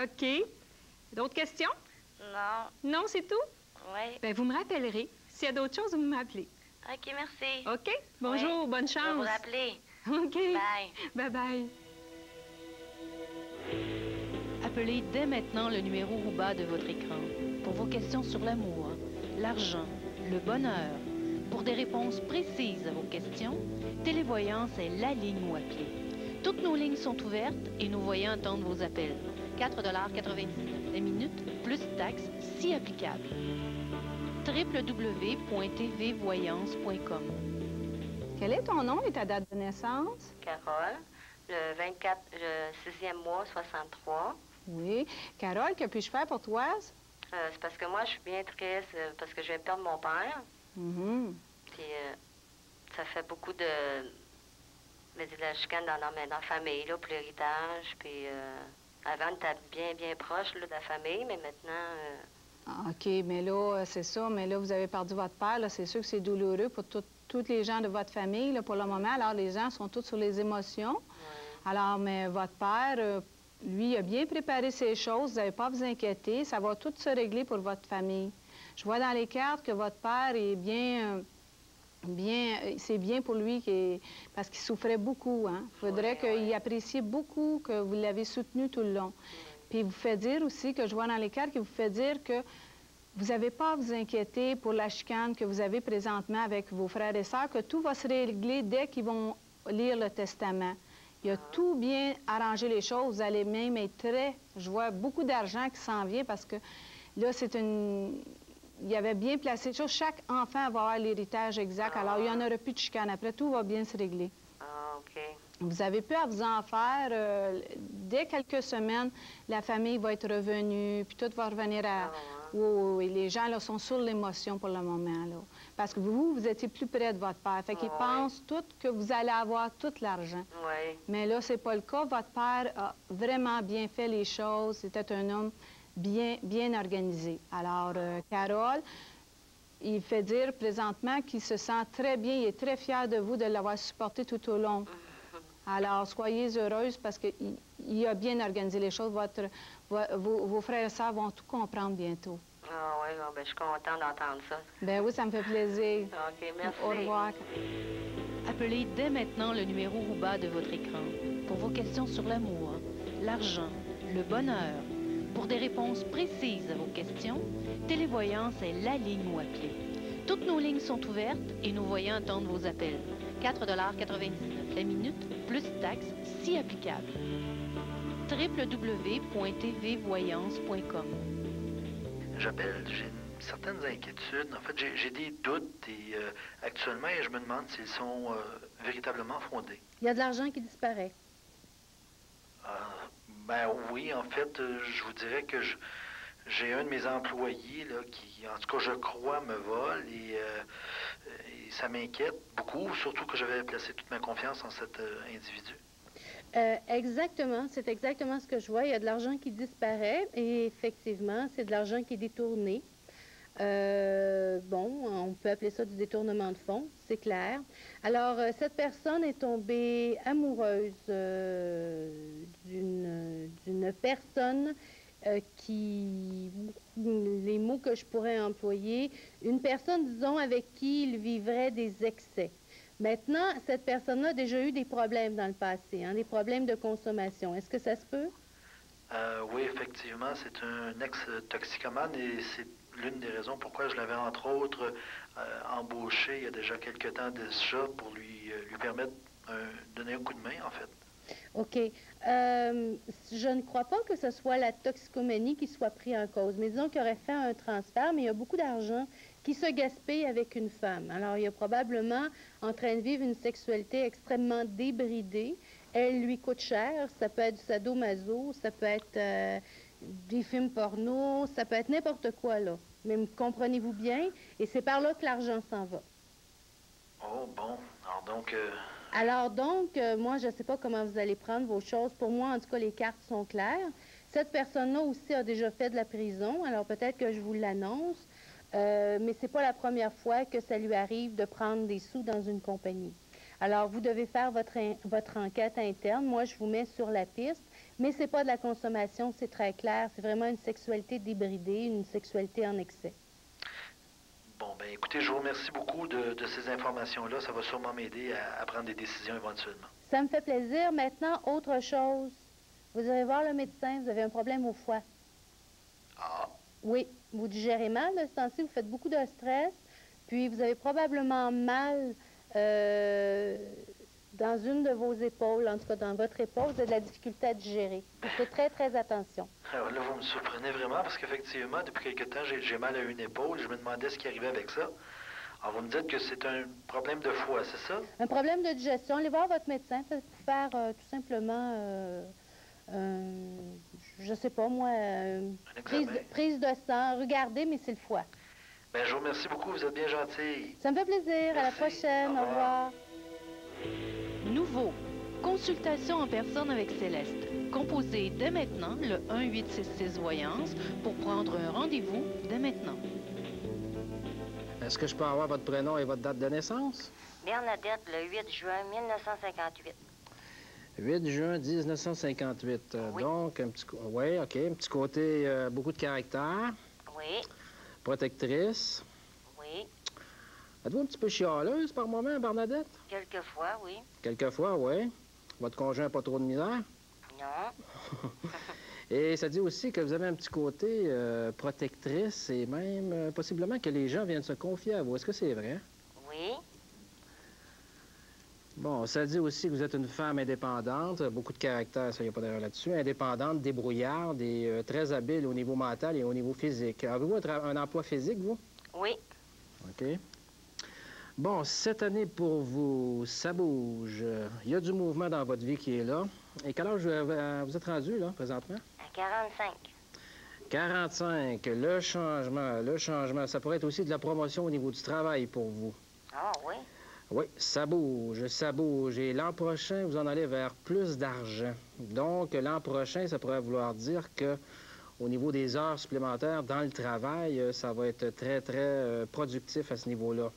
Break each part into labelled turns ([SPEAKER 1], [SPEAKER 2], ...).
[SPEAKER 1] OK. D'autres questions?
[SPEAKER 2] Non.
[SPEAKER 1] Non, c'est tout?
[SPEAKER 2] Oui.
[SPEAKER 1] Bien, vous me rappellerez. S'il y a d'autres choses, vous m'appelez.
[SPEAKER 2] OK, merci.
[SPEAKER 1] OK? Bonjour,
[SPEAKER 2] Oui.
[SPEAKER 1] bonne
[SPEAKER 2] Je vais
[SPEAKER 1] chance.
[SPEAKER 2] vous rappeler.
[SPEAKER 1] OK.
[SPEAKER 2] Bye.
[SPEAKER 1] Bye-bye.
[SPEAKER 3] Appelez dès maintenant le numéro au bas de votre écran pour vos questions sur l'amour, l'argent, le bonheur. Pour des réponses précises à vos questions, Télévoyance est la ligne où appeler. Toutes nos lignes sont ouvertes et nos voyants attendent vos appels. 4,99 la minute, plus taxes, si applicable. www.tvvoyance.com.
[SPEAKER 4] Quel est ton nom et ta date de naissance?
[SPEAKER 2] Carole, le 24, le 6e mois, 63.
[SPEAKER 4] Oui. Carole, que puis-je faire pour toi?
[SPEAKER 2] C'est parce que moi, je suis bien triste parce que je viens de perdre mon père. Puis ça fait beaucoup de la chicane dans la famille, là, pour l'héritage. Puis avant, on était bien proche là, de la famille, mais maintenant...
[SPEAKER 4] OK, mais là, c'est ça. Mais là, vous avez perdu votre père. C'est sûr que c'est douloureux pour tous les gens de votre famille là, pour le moment. Alors, les gens sont tous sur les émotions.
[SPEAKER 2] Ouais.
[SPEAKER 4] Alors, mais votre père, lui, a bien préparé ses choses. Vous n'avez pas à vous inquiéter. Ça va tout se régler pour votre famille. Je vois dans les cartes que votre père est c'est bien pour lui parce qu'il souffrait beaucoup. Hein? Il faudrait qu'il apprécie beaucoup que vous l'avez soutenu tout le long. Puis il vous fait dire aussi, que je vois dans les cartes, qu'il vous fait dire que vous n'avez pas à vous inquiéter pour la chicane que vous avez présentement avec vos frères et sœurs, que tout va se régler dès qu'ils vont lire le testament. Il a tout bien arrangé les choses. Vous allez même être Je vois beaucoup d'argent qui s'en vient parce que là, il avait bien placé les choses. Chaque enfant va avoir l'héritage exact. Alors, il n'y en aura plus de chicane. Après, tout va bien se régler.
[SPEAKER 2] Ah, OK.
[SPEAKER 4] Vous avez pu à vous en faire. Dès quelques semaines, la famille va être revenue, puis tout va revenir à... Oui, les gens là, sont sur l'émotion pour le moment. Là. Parce que vous étiez plus près de votre père. Fait qu'ils pensent tous que vous allez avoir tout l'argent.
[SPEAKER 2] Oui.
[SPEAKER 4] Mais là, c'est pas le cas. Votre père a vraiment bien fait les choses. C'était un homme bien organisé. Alors, Carole, il fait dire présentement qu'il se sent très bien. Il est très fier de vous de l'avoir supporté tout au long. Alors, soyez heureuse parce qu'il a bien organisé les choses. Vos frères et sœurs vont tout comprendre bientôt.
[SPEAKER 2] Ah oui, bon, ben, je suis contente d'entendre ça.
[SPEAKER 4] Ben oui, ça me fait plaisir.
[SPEAKER 2] OK, merci.
[SPEAKER 4] Au revoir.
[SPEAKER 3] Appelez dès maintenant le numéro au bas de votre écran pour vos questions sur l'amour, l'argent, le bonheur. Pour des réponses précises à vos questions, Télévoyance est la ligne où appeler. Toutes nos lignes sont ouvertes et nos voyants attendent vos appels. 4,99 la minute, plus taxes, si applicable. www.tvvoyance.com.
[SPEAKER 5] J'appelle, j'ai certaines inquiétudes. En fait, j'ai des doutes et actuellement, je me demande s'ils sont véritablement fondés.
[SPEAKER 6] Il y a de l'argent qui disparaît.
[SPEAKER 5] Ben oui, en fait, je vous dirais que j'ai un de mes employés là, qui, en tout cas, je crois, me vole et ça m'inquiète beaucoup, surtout que j'avais placé toute ma confiance en cet individu.
[SPEAKER 6] Exactement, c'est exactement ce que je vois. Il y a de l'argent qui disparaît et effectivement, c'est de l'argent qui est détourné. Bon, on peut appeler ça du détournement de fonds, c'est clair. Alors, cette personne est tombée amoureuse d'une personne qui, les mots que je pourrais employer, une personne, disons, avec qui il vivrait des excès. Maintenant, cette personne-là a déjà eu des problèmes dans le passé, hein, des problèmes de consommation. Est-ce que ça se peut?
[SPEAKER 5] Oui, effectivement, c'est un ex-toxicomane et c'est l'une des raisons pourquoi je l'avais, entre autres, embauché il y a déjà quelque temps déjà pour lui permettre de donner un coup de main, en fait.
[SPEAKER 6] OK. Je ne crois pas que ce soit la toxicomanie qui soit prise en cause, mais disons qu'il aurait fait un transfert, mais il y a beaucoup d'argent qui se gaspille avec une femme. Alors, il est probablement en train de vivre une sexualité extrêmement débridée. Elle lui coûte cher. Ça peut être du sadomaso, ça peut être des films porno, ça peut être n'importe quoi, là. Mais comprenez-vous bien? Et c'est par là que l'argent s'en va.
[SPEAKER 5] Oh, bon.
[SPEAKER 6] Alors donc, moi, je ne sais pas comment vous allez prendre vos choses. Pour moi, en tout cas, les cartes sont claires. Cette personne-là aussi a déjà fait de la prison, alors peut-être que je vous l'annonce. Mais ce n'est pas la première fois que ça lui arrive de prendre des sous dans une compagnie. Alors, vous devez faire votre enquête interne. Moi, je vous mets sur la piste. Mais c'est pas de la consommation, c'est très clair. C'est vraiment une sexualité débridée, une sexualité en excès.
[SPEAKER 5] Bon, ben écoutez, je vous remercie beaucoup de ces informations-là. Ça va sûrement m'aider à prendre des décisions éventuellement.
[SPEAKER 6] Ça me fait plaisir. Maintenant, autre chose. Vous irez voir le médecin, vous avez un problème au foie.
[SPEAKER 5] Ah,
[SPEAKER 6] Oui, vous digérez mal de ce temps-ci, vous faites beaucoup de stress, puis vous avez probablement mal dans une de vos épaules, en tout cas dans votre épaule, vous avez de la difficulté à digérer. Il faut très, très attention.
[SPEAKER 5] alors là, vous me surprenez vraiment parce qu'effectivement, depuis quelque temps, j'ai mal à une épaule. Je me demandais ce qui arrivait avec ça. Alors, vous me dites que c'est un problème de foie, c'est ça?
[SPEAKER 6] Un problème de digestion, allez voir votre médecin, ça peut faire tout simplement, je sais pas moi, prise de sang. Regardez, mais c'est le foie.
[SPEAKER 5] Ben, je vous remercie beaucoup, vous êtes bien gentil.
[SPEAKER 6] Ça me fait plaisir. À la
[SPEAKER 5] Merci.
[SPEAKER 6] prochaine.
[SPEAKER 5] Au
[SPEAKER 6] Au revoir.
[SPEAKER 3] Nouveau, consultation en personne avec Céleste. Composez dès maintenant le 1-866-Voyance pour prendre un rendez-vous dès maintenant.
[SPEAKER 7] Est-ce que je peux avoir votre prénom et votre date de naissance?
[SPEAKER 2] Bernadette, le 8 juin 1958.
[SPEAKER 7] 8 juin 1958.
[SPEAKER 2] Oui.
[SPEAKER 7] Donc, oui, OK. Un petit côté, beaucoup de caractère.
[SPEAKER 2] Oui,
[SPEAKER 7] Protectrice.
[SPEAKER 2] oui,
[SPEAKER 7] Êtes-vous un petit peu chialeuse par moment, Bernadette?
[SPEAKER 2] quelquefois, oui.
[SPEAKER 7] Quelquefois, oui. Votre conjoint n'a pas trop de misère.
[SPEAKER 2] Non,
[SPEAKER 7] Et ça dit aussi que vous avez un petit côté protectrice et même possiblement que les gens viennent se confier à vous. Est-ce que c'est vrai?
[SPEAKER 2] oui,
[SPEAKER 7] Bon, ça dit aussi que vous êtes une femme indépendante, beaucoup de caractère, ça, il n'y a pas d'erreur là-dessus, indépendante, débrouillarde et très habile au niveau mental et au niveau physique. Avez-vous un emploi physique, vous?
[SPEAKER 2] oui.
[SPEAKER 7] OK. Bon, cette année, pour vous, ça bouge. Il y a du mouvement dans votre vie qui est là. Et quel âge vous êtes rendu, là, présentement?
[SPEAKER 2] À 45.
[SPEAKER 7] 45. Le changement. Ça pourrait être aussi de la promotion au niveau du travail pour vous.
[SPEAKER 2] Ah, oui.
[SPEAKER 7] Oui, ça bouge, ça bouge. Et l'an prochain, vous en allez vers plus d'argent. Donc, l'an prochain, ça pourrait vouloir dire que au niveau des heures supplémentaires dans le travail, ça va être très, très productif à ce niveau-là.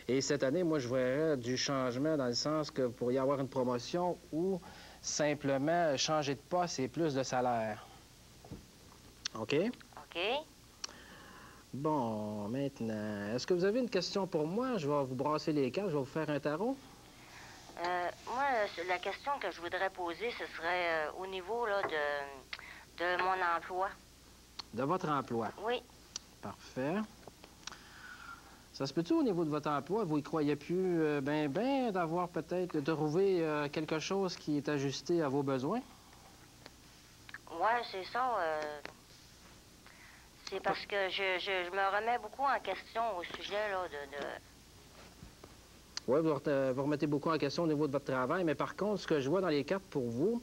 [SPEAKER 7] Et cette année, moi, je verrais du changement dans le sens que vous pourriez avoir une promotion ou simplement changer de poste et plus de salaire. OK?
[SPEAKER 2] OK.
[SPEAKER 7] Bon, maintenant, est-ce que vous avez une question pour moi? Je vais vous brasser les cartes, je vais vous faire un tarot.
[SPEAKER 2] Moi, la question que je voudrais poser, ce serait au niveau là, de mon emploi.
[SPEAKER 7] De votre emploi.
[SPEAKER 2] Oui.
[SPEAKER 7] Parfait. Ça se peut-tu au niveau de votre emploi? Vous y croyez plus ben d'avoir peut-être, de trouver quelque chose qui est ajusté à vos besoins?
[SPEAKER 2] Oui, c'est ça. C'est parce que je me remets beaucoup en question au sujet là,
[SPEAKER 7] Oui, vous remettez beaucoup en question au niveau de votre travail, mais par contre, ce que je vois dans les cartes pour vous,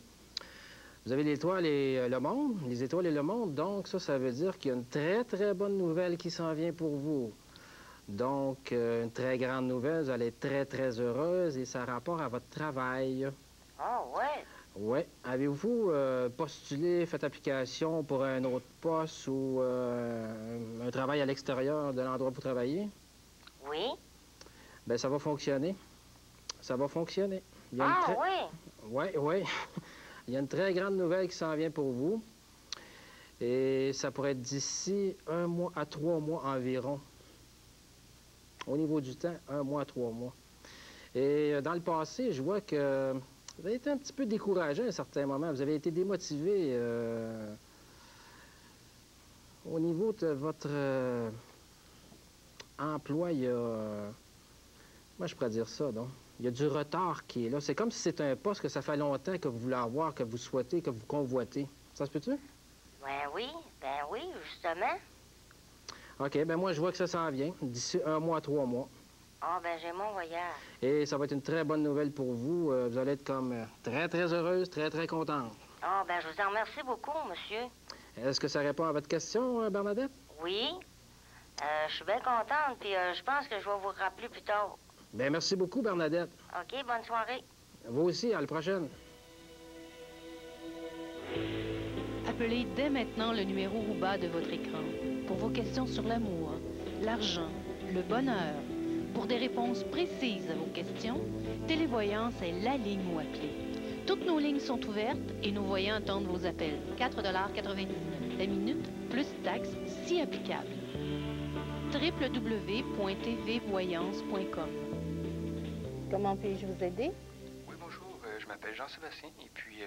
[SPEAKER 7] vous avez l'étoile et le monde, les étoiles et le monde, donc ça veut dire qu'il y a une très, très bonne nouvelle qui s'en vient pour vous. Donc, une très grande nouvelle, vous allez être très, très heureuse et ça a rapport à votre travail.
[SPEAKER 2] Ah, ouais.
[SPEAKER 7] Oui. Avez-vous postulé, fait application pour un autre poste ou un travail à l'extérieur de l'endroit où vous travaillez?
[SPEAKER 2] Oui.
[SPEAKER 7] Bien, ça va fonctionner. Ça va fonctionner.
[SPEAKER 2] Ah, oui.
[SPEAKER 7] Oui, oui. Il y a une très grande nouvelle qui s'en vient pour vous. Et ça pourrait être d'ici 1 mois à 3 mois environ. Au niveau du temps, 1 mois à 3 mois. Et dans le passé, je vois que vous avez été un petit peu découragé à un certain moment. Vous avez été démotivé au niveau de votre emploi. Il y a... Moi, je pourrais dire ça, donc. Il y a du retard qui est là. C'est comme si c'était un poste que ça fait longtemps que vous voulez avoir, que vous souhaitez, que vous convoitez. Ça se peut-tu?
[SPEAKER 2] Ben oui, justement.
[SPEAKER 7] OK, ben moi, je vois que ça s'en vient d'ici 1 mois à 3 mois.
[SPEAKER 2] Ah, ben j'ai mon voyage.
[SPEAKER 7] Et ça va être une très bonne nouvelle pour vous. Vous allez être comme très, très heureuse, très, très contente.
[SPEAKER 2] Ah, ben je vous en remercie beaucoup, monsieur.
[SPEAKER 7] Est-ce que ça répond à votre question, Bernadette?
[SPEAKER 2] Oui. Je suis bien contente, puis je pense que je vais vous rappeler plus tard.
[SPEAKER 7] Bien, merci beaucoup, Bernadette.
[SPEAKER 2] OK, bonne soirée.
[SPEAKER 7] Vous aussi, à la prochaine.
[SPEAKER 3] Appelez dès maintenant le numéro rouge bas de votre écran pour vos questions sur l'amour, l'argent, le bonheur. Pour des réponses précises à vos questions, Télévoyance est la ligne où appeler. Toutes nos lignes sont ouvertes et nos voyants attendent vos appels. 4,99 $ la minute, plus taxes, si applicable. www.tvvoyance.com.
[SPEAKER 6] Comment puis-je vous aider?
[SPEAKER 8] Oui, bonjour. Je m'appelle Jean-Sébastien et puis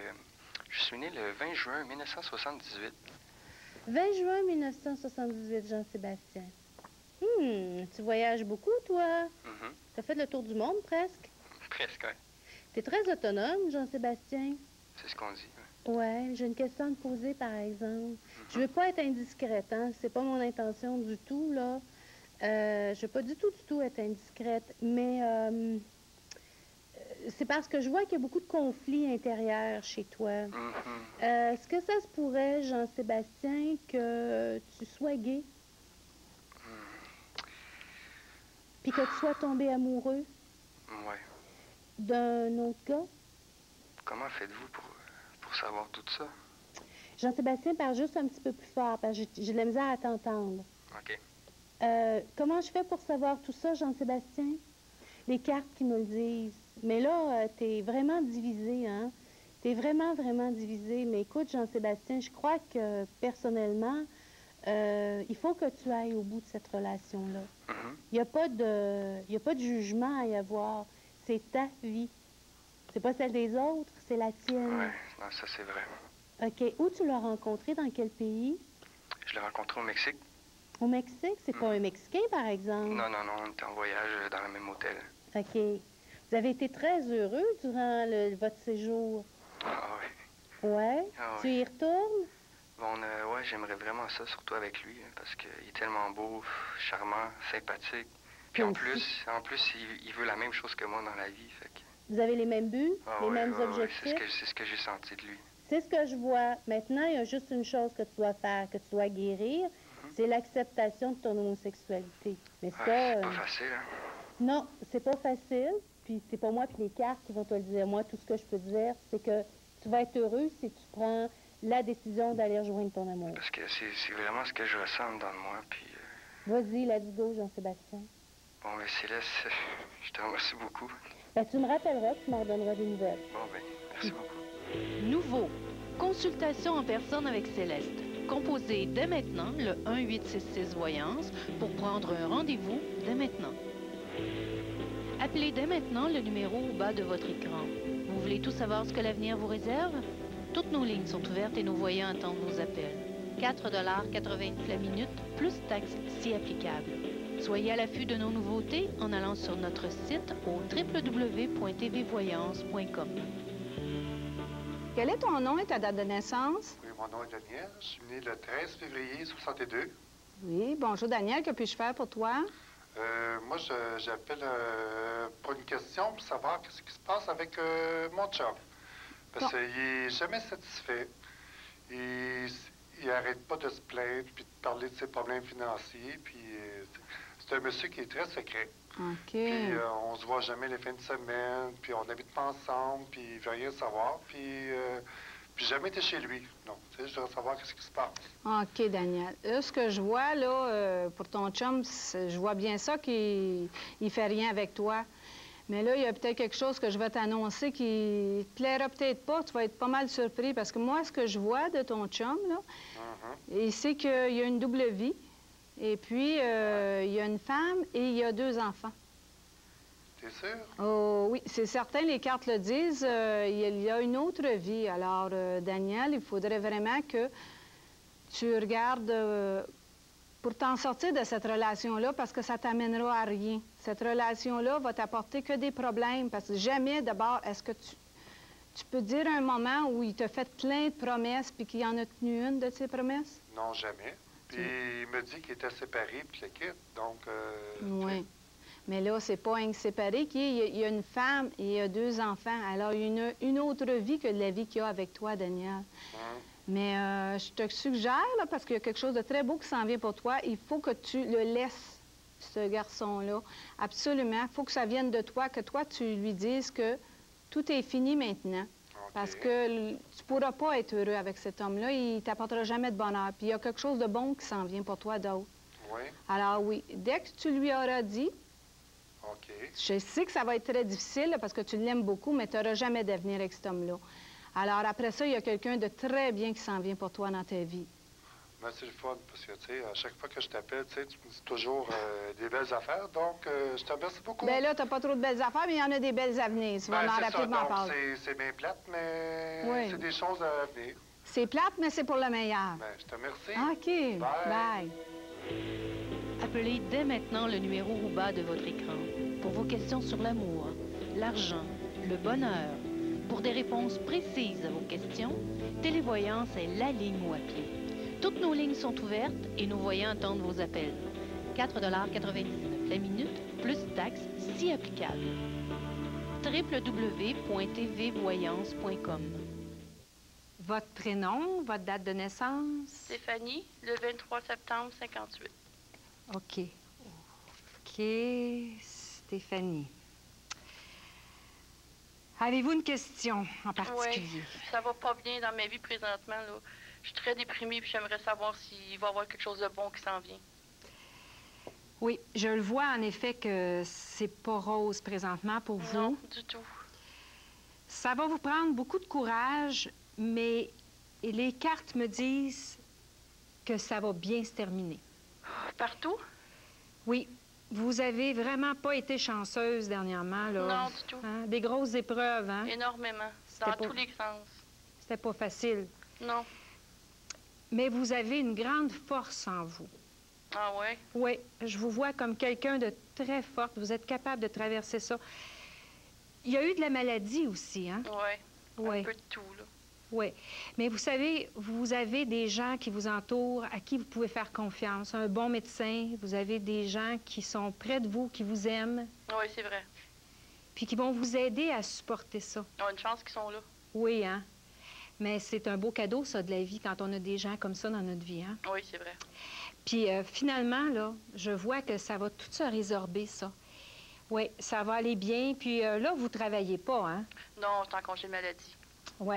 [SPEAKER 8] je suis né le 20 juin 1978.
[SPEAKER 6] 20 juin 1978, Jean-Sébastien. Tu voyages beaucoup, toi? Tu as fait le tour du monde, presque?
[SPEAKER 8] Presque, oui.
[SPEAKER 6] Tu es très autonome, Jean-Sébastien.
[SPEAKER 8] C'est ce qu'on dit.
[SPEAKER 6] Ouais, j'ai une question à te poser, par exemple. Je veux pas être indiscrète, hein? C'est pas mon intention du tout, là. Je veux pas du tout être indiscrète, mais c'est parce que je vois qu'il y a beaucoup de conflits intérieurs chez toi. Est-ce que ça se pourrait, Jean-Sébastien, que tu sois gay? Puis que tu sois tombé amoureux
[SPEAKER 8] Oui.
[SPEAKER 6] d'un autre gars?
[SPEAKER 8] Comment faites-vous pour savoir tout ça?
[SPEAKER 6] Jean-Sébastien, parle juste un petit peu plus fort, parce que j'ai de la misère à t'entendre.
[SPEAKER 8] OK.
[SPEAKER 6] Comment je fais pour savoir tout ça, Jean-Sébastien? Les cartes qui me le disent. Mais là, t'es vraiment divisé, hein? T'es vraiment divisé. Mais écoute, Jean-Sébastien, je crois que, personnellement, il faut que tu ailles au bout de cette relation-là. Il n'y a pas de jugement à y avoir. C'est ta vie. C'est pas celle des autres, c'est la tienne.
[SPEAKER 8] Oui, non, ça c'est vrai.
[SPEAKER 6] OK. Où tu l'as rencontré? Dans quel pays?
[SPEAKER 8] Je l'ai rencontré au Mexique.
[SPEAKER 6] Au Mexique? C'est pas un Mexicain, par exemple?
[SPEAKER 8] Non, on était en voyage dans le même hôtel.
[SPEAKER 6] OK. Vous avez été très heureux durant votre séjour?
[SPEAKER 8] Ah oui.
[SPEAKER 6] Ouais?
[SPEAKER 8] Ah,
[SPEAKER 6] Tu
[SPEAKER 8] oui.
[SPEAKER 6] y retournes?
[SPEAKER 8] Bon, ouais, j'aimerais vraiment ça, surtout avec lui, parce qu'il est tellement beau, charmant, sympathique. Puis en plus, il veut la même chose que moi dans la vie, fait que...
[SPEAKER 6] Vous avez les mêmes buts, les mêmes
[SPEAKER 8] ouais,
[SPEAKER 6] objectifs?
[SPEAKER 8] c'est ce que j'ai senti de lui.
[SPEAKER 6] C'est ce que je vois. Maintenant, il y a juste une chose que tu dois faire, que tu dois guérir, c'est l'acceptation de ton homosexualité. Mais ça...
[SPEAKER 8] c'est pas facile, hein?
[SPEAKER 6] Non, c'est pas facile, puis c'est pas moi puis les cartes qui vont te le dire. Moi, tout ce que je peux te dire, c'est que tu vas être heureux si tu prends la décision d'aller rejoindre ton amour.
[SPEAKER 8] Parce que c'est vraiment ce que je ressens dans moi, puis...
[SPEAKER 6] Vas-y, let's go, Jean-Sébastien.
[SPEAKER 8] Bon, mais Céleste, je te remercie beaucoup.
[SPEAKER 6] Ben, tu me rappelleras, tu m'en redonneras des nouvelles.
[SPEAKER 8] Bon, ben, merci beaucoup.
[SPEAKER 3] Nouveau. Consultation en personne avec Céleste. Composez dès maintenant le 1-866-Voyance pour prendre un rendez-vous dès maintenant. Appelez dès maintenant le numéro au bas de votre écran. Vous voulez tout savoir ce que l'avenir vous réserve? Toutes nos lignes sont ouvertes et nos voyants attendent vos appels. 4,89 $ la minute, plus taxes si applicable. Soyez à l'affût de nos nouveautés en allant sur notre site au www.tvvoyance.com.
[SPEAKER 4] Quel est ton nom et ta date de naissance?
[SPEAKER 9] Oui, mon nom est Daniel. Je suis né le 13 février 62.
[SPEAKER 4] Oui, bonjour Daniel, que puis-je faire pour toi?
[SPEAKER 9] Moi, j'appelle pour une question pour savoir ce qui se passe avec mon chum. Parce qu'il n'est jamais satisfait. Il n'arrête pas de se plaindre puis de parler de ses problèmes financiers. Puis c'est un monsieur qui est très secret.
[SPEAKER 4] OK.
[SPEAKER 9] Puis on se voit jamais les fins de semaine. Puis on n'habite pas ensemble. Puis il veut rien savoir. Puis jamais été chez lui. Donc, tu sais, je voudrais savoir qu'est-ce qui se passe.
[SPEAKER 4] OK, Daniel. Là, ce que je vois, là, pour ton chum, je vois bien ça qu'il ne fait rien avec toi. Mais là, il y a peut-être quelque chose que je vais t'annoncer qui ne te plaira peut-être pas. Tu vas être pas mal surpris. Parce que moi, ce que je vois de ton chum, là, c'est qu'il y a une double vie. Et puis, il y a une femme et il y a 2 enfants.
[SPEAKER 9] T'es sûr?
[SPEAKER 4] Oh, oui, c'est certain, les cartes le disent. Il y a une autre vie. Alors, Daniel, il faudrait vraiment que tu regardes pour t'en sortir de cette relation-là parce que ça t'amènera à rien. Cette relation-là va t'apporter que des problèmes parce que jamais, d'abord, est-ce que tu peux dire un moment où il t'a fait plein de promesses puis qu'il en a tenu une de ces promesses?
[SPEAKER 9] Non, jamais. Puis il me dit qu'il était séparé puis le quitte. Donc,
[SPEAKER 4] oui. Mais là, c'est pas un séparé. Il y a une femme et il y a 2 enfants. Alors, il y a une autre vie que la vie qu'il y a avec toi, Daniel. Mais je te suggère, là, parce qu'il y a quelque chose de très beau qui s'en vient pour toi, il faut que tu le laisses, ce garçon-là. Absolument. Il faut que ça vienne de toi, que toi, tu lui dises que tout est fini maintenant. Parce que tu ne pourras pas être heureux avec cet homme-là. Il ne t'apportera jamais de bonheur. Puis il y a quelque chose de bon qui s'en vient pour toi d'autre.
[SPEAKER 9] Oui.
[SPEAKER 4] Alors oui, dès que tu lui auras dit,
[SPEAKER 9] OK.
[SPEAKER 4] Je sais que ça va être très difficile là, parce que tu l'aimes beaucoup, mais tu n'auras jamais d'avenir avec cet homme-là. Alors après ça, il y a quelqu'un de très bien qui s'en vient pour toi dans ta vie.
[SPEAKER 9] Ben, c'est le fun, parce que, tu sais, à chaque fois que je t'appelle, tu sais, tu me dis toujours des belles affaires, donc je te remercie beaucoup.
[SPEAKER 4] Bien là, tu n'as pas trop de belles affaires, mais il y en a des belles à venir. Tu vas en
[SPEAKER 9] c'est ça,
[SPEAKER 4] rapidement
[SPEAKER 9] donc
[SPEAKER 4] parler.
[SPEAKER 9] c'est bien plate, mais
[SPEAKER 4] Oui.
[SPEAKER 9] c'est des choses à venir.
[SPEAKER 4] C'est plate, mais c'est pour le meilleur.
[SPEAKER 9] Ben, je te remercie.
[SPEAKER 4] OK. Bye.
[SPEAKER 3] Appelez dès maintenant le numéro au bas de votre écran pour vos questions sur l'amour, l'argent, le bonheur. Pour des réponses précises à vos questions, Télévoyance est la ligne où appeler. Toutes nos lignes sont ouvertes et nos voyants attendent vos appels. 4,99 la minute, plus taxes si applicable. www.tvvoyance.com.
[SPEAKER 1] Votre prénom, votre date de naissance?
[SPEAKER 10] Stéphanie, le 23 septembre 58.
[SPEAKER 1] OK. OK, Stéphanie. Avez-vous une question en particulier?
[SPEAKER 10] Oui, ça va pas bien dans ma vie présentement, là. Je suis très déprimée, puis j'aimerais savoir s'il va y avoir quelque chose de bon qui s'en vient.
[SPEAKER 1] Oui, je le vois en effet que c'est pas rose présentement pour vous.
[SPEAKER 10] Non, du tout.
[SPEAKER 1] Ça va vous prendre beaucoup de courage, mais les cartes me disent que ça va bien se terminer.
[SPEAKER 10] Partout?
[SPEAKER 1] Oui. Vous avez vraiment pas été chanceuse dernièrement, là.
[SPEAKER 10] Non, du tout.
[SPEAKER 1] Hein? Des grosses épreuves, hein?
[SPEAKER 10] Énormément, dans tous les sens.
[SPEAKER 1] C'était pas facile.
[SPEAKER 10] Non.
[SPEAKER 1] Mais vous avez une grande force en vous.
[SPEAKER 10] Ah ouais?
[SPEAKER 1] Oui, je vous vois comme quelqu'un de très forte. Vous êtes capable de traverser ça. Il y a eu de la maladie aussi, hein?
[SPEAKER 10] Oui,
[SPEAKER 1] Oui.
[SPEAKER 10] un peu de tout, là.
[SPEAKER 1] Oui, mais vous savez, vous avez des gens qui vous entourent, à qui vous pouvez faire confiance. Un bon médecin, vous avez des gens qui sont près de vous, qui vous aiment,
[SPEAKER 10] Oui, c'est vrai.
[SPEAKER 1] puis qui vont vous aider à supporter ça.
[SPEAKER 10] On a une chance qu'ils sont là.
[SPEAKER 1] Oui, hein? Mais c'est un beau cadeau, ça, de la vie, quand on a des gens comme ça dans notre vie, hein?
[SPEAKER 10] Oui, c'est vrai.
[SPEAKER 1] Puis finalement, là, je vois que ça va tout se résorber, ça. Oui, ça va aller bien. Puis là, vous travaillez pas, hein?
[SPEAKER 10] Non, je suis en congé de maladie.
[SPEAKER 1] Oui.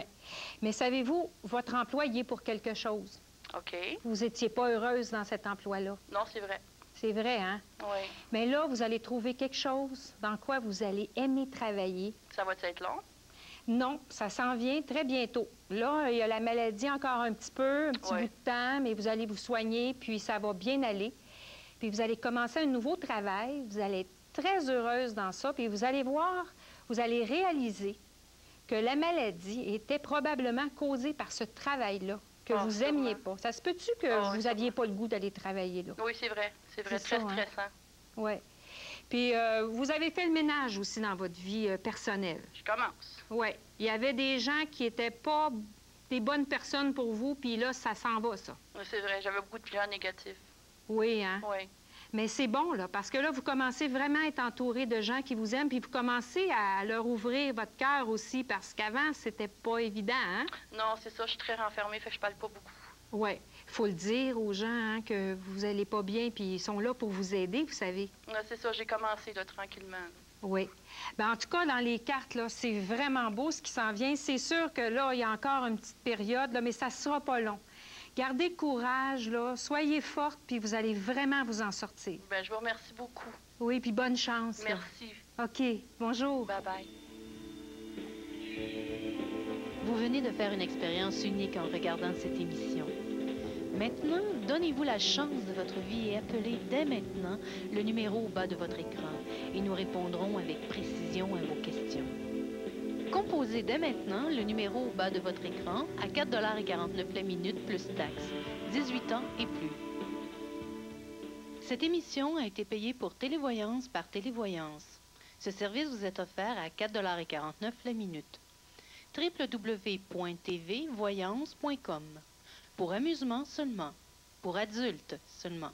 [SPEAKER 1] Mais savez-vous, votre emploi y est pour quelque chose.
[SPEAKER 10] OK.
[SPEAKER 1] Vous n'étiez pas heureuse dans cet emploi-là.
[SPEAKER 10] Non, c'est vrai.
[SPEAKER 1] C'est vrai, hein?
[SPEAKER 10] Oui.
[SPEAKER 1] Mais là, vous allez trouver quelque chose dans quoi vous allez aimer travailler.
[SPEAKER 10] Ça va être long?
[SPEAKER 1] Non, ça s'en vient très bientôt. Là, il y a la maladie encore un petit peu, un petit bout de temps, mais vous allez vous soigner, puis ça va bien aller. Puis vous allez commencer un nouveau travail, vous allez être très heureuse dans ça, puis vous allez voir, vous allez réaliser que la maladie était probablement causée par ce travail-là, que vous aimiez pas. Ça se peut-tu que vous n'aviez pas le goût d'aller travailler là?
[SPEAKER 10] Oui, c'est vrai. C'est vrai, très stressant.
[SPEAKER 1] Hein? Oui. Puis vous avez fait le ménage aussi dans votre vie personnelle.
[SPEAKER 10] Je commence.
[SPEAKER 1] Oui. Il y avait des gens qui n'étaient pas des bonnes personnes pour vous, puis là, ça s'en va, ça.
[SPEAKER 10] Oui, c'est vrai. J'avais beaucoup de gens négatifs.
[SPEAKER 1] Oui, hein?
[SPEAKER 10] Oui.
[SPEAKER 1] Mais c'est bon, là, parce que là, vous commencez vraiment à être entouré de gens qui vous aiment, puis vous commencez à leur ouvrir votre cœur aussi, parce qu'avant, c'était pas évident, hein?
[SPEAKER 10] Non, c'est ça, je suis très renfermée, fait que je parle pas beaucoup.
[SPEAKER 1] Oui. Il faut le dire aux gens, hein, que vous allez pas bien, puis ils sont là pour vous aider, vous savez.
[SPEAKER 10] Non, c'est ça, j'ai commencé, là, tranquillement.
[SPEAKER 1] Oui. Bien, en tout cas, dans les cartes, là, c'est vraiment beau ce qui s'en vient. C'est sûr que là, il y a encore une petite période, là, mais ça sera pas long. Gardez courage, là, soyez forte, puis vous allez vraiment vous en sortir.
[SPEAKER 10] Bien, je vous remercie beaucoup.
[SPEAKER 1] Oui, puis bonne chance.
[SPEAKER 10] Merci.
[SPEAKER 1] Là. OK. Bonjour.
[SPEAKER 10] Bye-bye.
[SPEAKER 3] Vous venez de faire une expérience unique en regardant cette émission. Maintenant, donnez-vous la chance de votre vie et appelez dès maintenant le numéro au bas de votre écran et nous répondrons avec précision à vos questions. Composez dès maintenant le numéro au bas de votre écran à 4,49 la minute plus taxes, 18 ans et plus. Cette émission a été payée pour Télévoyance par Télévoyance. Ce service vous est offert à 4,49 la minute. www.tvvoyance.com. Pour amusement seulement. Pour adultes seulement.